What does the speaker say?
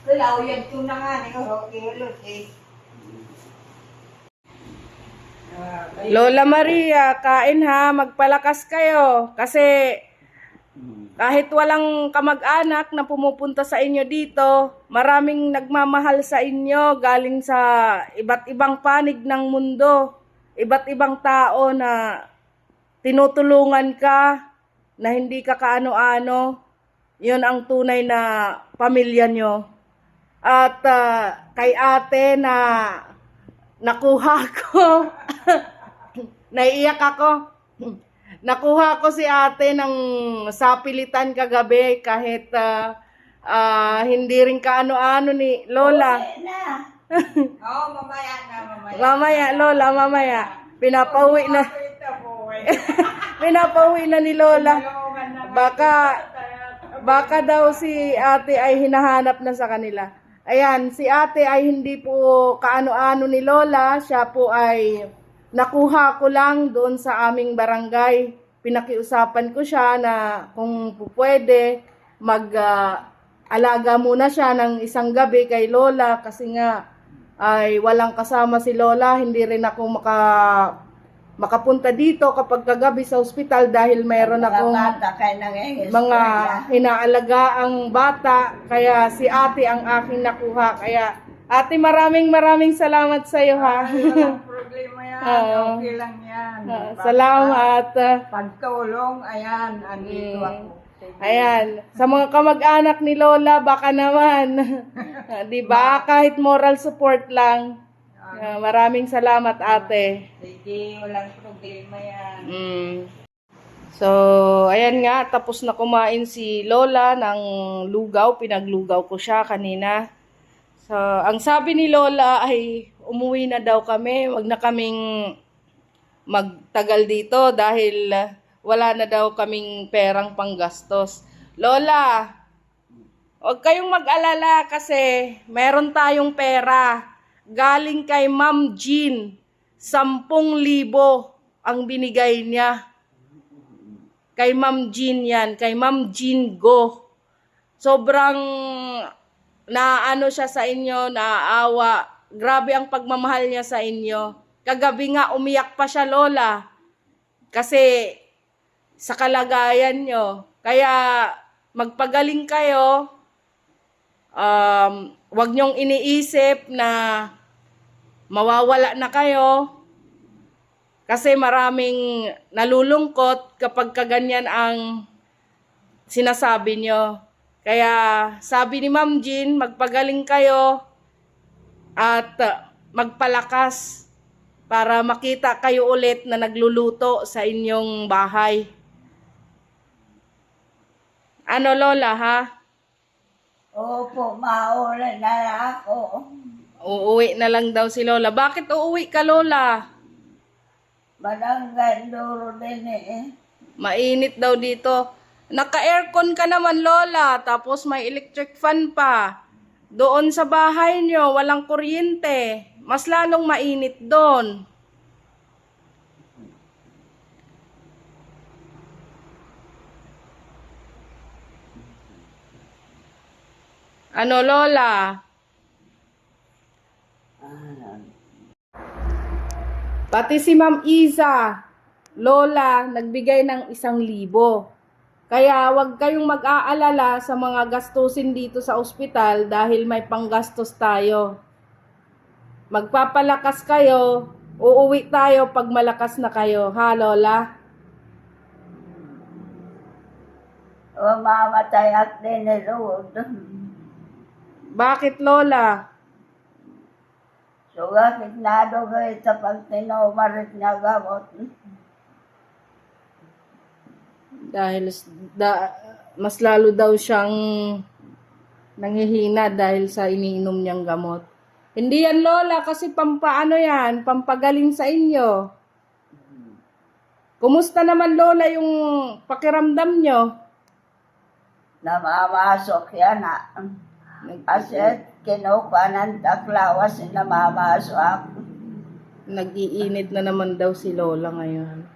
Kalaw yan ito na nga. Iulot eh. Lola Maria, kain ha, magpalakas kayo. Kasi kahit walang kamag-anak na pumupunta sa inyo dito, maraming nagmamahal sa inyo galing sa iba't ibang panig ng mundo. Iba't ibang tao na tinutulungan ka, na hindi ka kaano-ano. Yun ang tunay na pamilya nyo. At kay ate na nakuha ko, naiiyak ako. Nakuha ko si ate ng sapilitan kagabi kahit hindi rin kaano-ano ni Lola. Oo, mamaya na, mamaya. Mamaya, Lola, mamaya. Pinapauwi na. Pinapauwi na ni Lola. Baka daw si ate ay hinahanap na sa kanila. Ayan, si ate ay hindi po kaano-ano ni Lola. Siya po ay nakuha ko lang doon sa aming barangay. Pinakiusapan ko siya na kung pwede mag-alaga muna siya ng isang gabi kay Lola kasi nga ay walang kasama si Lola. Hindi rin ako makapunta dito kapag kagabi sa ospital dahil mayroon akong mga inaalagaang bata. Kaya si ate ang aking nakuha. Kaya ate, maraming salamat sa iyo ha. Walang problema yan. Okay lang yan. Salamat. Pagtulong, ayan, andito ako. Ayan, sa mga kamag-anak ni Lola, baka naman. Di ba? Kahit moral support lang. Maraming salamat ate. Sige, walang problema yan. So, ayan nga, tapos na kumain si Lola ng lugaw. Pinaglugaw ko siya kanina. So, ang sabi ni Lola ay umuwi na daw kami. Wag na kaming magtagal dito dahil wala na daw kaming perang panggastos. Lola, wag kayong mag-alala kasi meron tayong pera. Galing kay Ma'am Jean, 10,000 ang binigay niya. Kay Ma'am Jean yan, kay Ma'am Jean Go. Sobrang naano siya sa inyo, naaawa. Grabe ang pagmamahal niya sa inyo. Kagabi nga umiyak pa siya, Lola. Kasi sa kalagayan nyo. Kaya magpagaling kayo. Wag nyong iniisip na mawawala na kayo. Kasi maraming nalulungkot kapag kaganyan ang sinasabi nyo. Kaya sabi ni Ma'am Jean, magpagaling kayo at magpalakas para makita kayo ulit na nagluluto sa inyong bahay. Ano Lola ha? Opo, maulan na ako. Uuwi na lang daw si Lola. Bakit uuwi ka Lola? Barangay Duro din eh. Mainit daw dito. Naka-aircon ka naman Lola, tapos may electric fan pa. Doon sa bahay nyo, walang kuryente. Mas lalong mainit doon. Ano Lola? Pati si Ma'am Iza, Lola, nagbigay ng 1,000. Kaya wag kayong mag-aalala sa mga gastusin dito sa ospital dahil may panggastos tayo. Magpapalakas kayo, uuwi tayo pag malakas na kayo, ha Lola? Mamamatay at dinilod. Bakit Lola? So, bakit nadugay sa pagtinumarit niya gamot? Dahil mas lalo daw siyang nanghihina dahil sa iniinom niyang gamot. Hindi yan Lola kasi pampaano yan, pampagaling sa inyo. Kumusta naman Lola yung pakiramdam nyo? Namamasok yan ah. Kasi kinukuha ng taklawas, namamasok ako. Nag-iinit na naman daw si Lola ngayon.